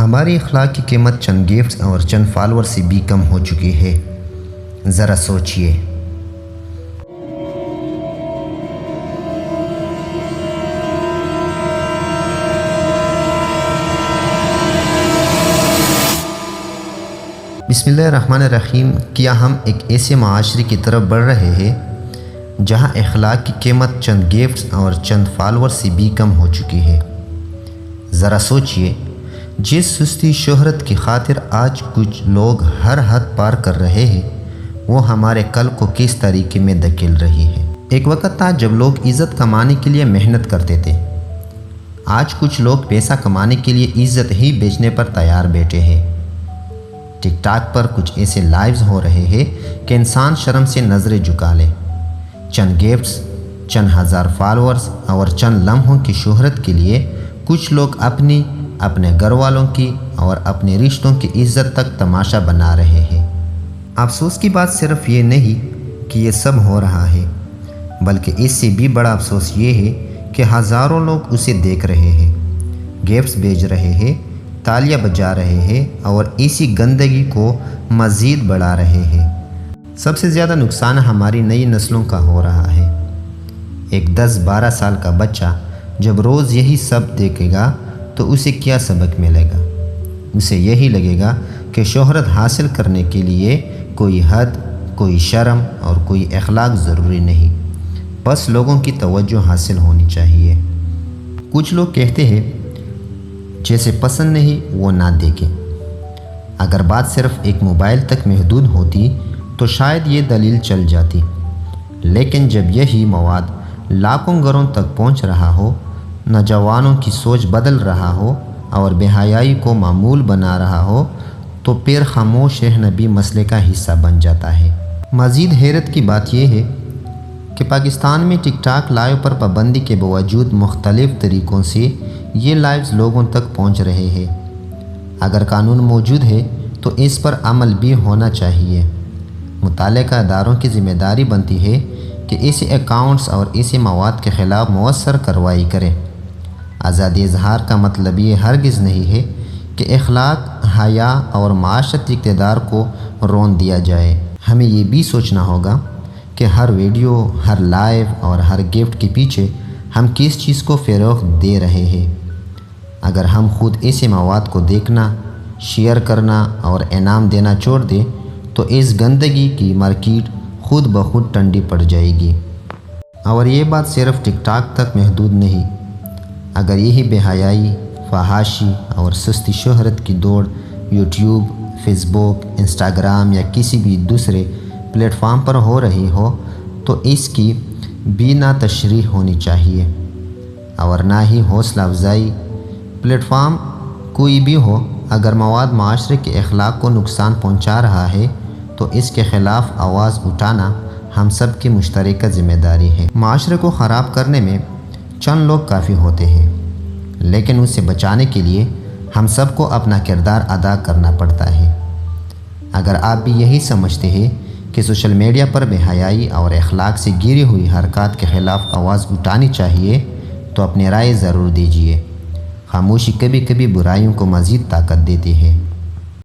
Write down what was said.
ہماری اخلاق کی قیمت چند گفٹس اور چند فالوور سے بھی کم ہو چکی ہے۔ ذرا سوچئے۔ بسم اللہ الرحمن الرحیم۔ کیا ہم ایک ایسے معاشرے کی طرف بڑھ رہے ہیں جہاں اخلاق کی قیمت چند گفٹس اور چند فالوور سے بھی کم ہو چکی ہے؟ ذرا سوچئے، جس سستی شہرت کی خاطر آج کچھ لوگ ہر حد پار کر رہے ہیں، وہ ہمارے کل کو کس طریقے میں دھکیل رہی ہے۔ ایک وقت تھا جب لوگ عزت کمانے کے لیے محنت کرتے تھے۔ آج کچھ لوگ پیسہ کمانے کے لیے عزت ہی بیچنے پر تیار بیٹھے ہیں۔ ٹک ٹاک پر کچھ ایسے لائیوز ہو رہے ہیں کہ انسان شرم سے نظریں جھکا لے۔ چند گفٹس، چند ہزار فالورز اور چند لمحوں کی شہرت کے لیے کچھ لوگ اپنے گھر والوں کی اور اپنے رشتوں کی عزت تک تماشا بنا رہے ہیں۔ افسوس کی بات صرف یہ نہیں کہ یہ سب ہو رہا ہے، بلکہ اس سے بھی بڑا افسوس یہ ہے کہ ہزاروں لوگ اسے دیکھ رہے ہیں، گفٹس بھیج رہے ہیں، تالیاں بجا رہے ہیں اور اسی گندگی کو مزید بڑھا رہے ہیں۔ سب سے زیادہ نقصان ہماری نئی نسلوں کا ہو رہا ہے۔ ایک 10-12 سال کا بچہ جب روز یہی سب دیکھے گا تو اسے کیا سبق ملے گا؟ اسے یہی لگے گا کہ شہرت حاصل کرنے کے لیے کوئی حد، کوئی شرم اور کوئی اخلاق ضروری نہیں، بس لوگوں کی توجہ حاصل ہونی چاہیے۔ کچھ لوگ کہتے ہیں جیسے پسند نہیں وہ نہ دیکھیں۔ اگر بات صرف ایک موبائل تک محدود ہوتی تو شاید یہ دلیل چل جاتی، لیکن جب یہی مواد لاکھوں گھروں تک پہنچ رہا ہو، نوجوانوں کی سوچ بدل رہا ہو اور بے حیائی کو معمول بنا رہا ہو، تو پھر خاموش رہنا بھی مسئلے کا حصہ بن جاتا ہے۔ مزید حیرت کی بات یہ ہے کہ پاکستان میں ٹک ٹاک لائیو پر پابندی کے باوجود مختلف طریقوں سے یہ لائیوز لوگوں تک پہنچ رہے ہیں۔ اگر قانون موجود ہے تو اس پر عمل بھی ہونا چاہیے۔ متعلقہ اداروں کی ذمہ داری بنتی ہے کہ ایسے اکاؤنٹس اور ایسے مواد کے خلاف مؤثر کارروائی کریں۔ آزادی اظہار کا مطلب یہ ہرگز نہیں ہے کہ اخلاق، حیا اور معاشرتی اقتدار کو رون دیا جائے۔ ہمیں یہ بھی سوچنا ہوگا کہ ہر ویڈیو، ہر لائیو اور ہر گفٹ کے پیچھے ہم کس چیز کو فروغ دے رہے ہیں۔ اگر ہم خود ایسے مواد کو دیکھنا، شیئر کرنا اور انعام دینا چھوڑ دیں تو اس گندگی کی مارکیٹ خود بخود ٹھنڈی پڑ جائے گی۔ اور یہ بات صرف ٹک ٹاک تک محدود نہیں۔ اگر یہی بے حیائی، فحاشی اور سستی شہرت کی دوڑ یوٹیوب، فیس بک، انسٹاگرام یا کسی بھی دوسرے پلیٹ فارم پر ہو رہی ہو تو اس کی بھی نہ تشریح ہونی چاہیے اور نہ ہی حوصلہ افزائی۔ پلیٹ فارم کوئی بھی ہو، اگر مواد معاشرے کے اخلاق کو نقصان پہنچا رہا ہے تو اس کے خلاف آواز اٹھانا ہم سب کی مشترکہ ذمہ داری ہے۔ معاشرے کو خراب کرنے میں چند لوگ کافی ہوتے ہیں، لیکن اسے بچانے کے لیے ہم سب کو اپنا کردار ادا کرنا پڑتا ہے۔ اگر آپ بھی یہی سمجھتے ہیں کہ سوشل میڈیا پر بے حیائی اور اخلاق سے گری ہوئی حرکات کے خلاف آواز اٹھانی چاہیے تو اپنی رائے ضرور دیجیے۔ خاموشی کبھی کبھی برائیوں کو مزید طاقت دیتی ہے۔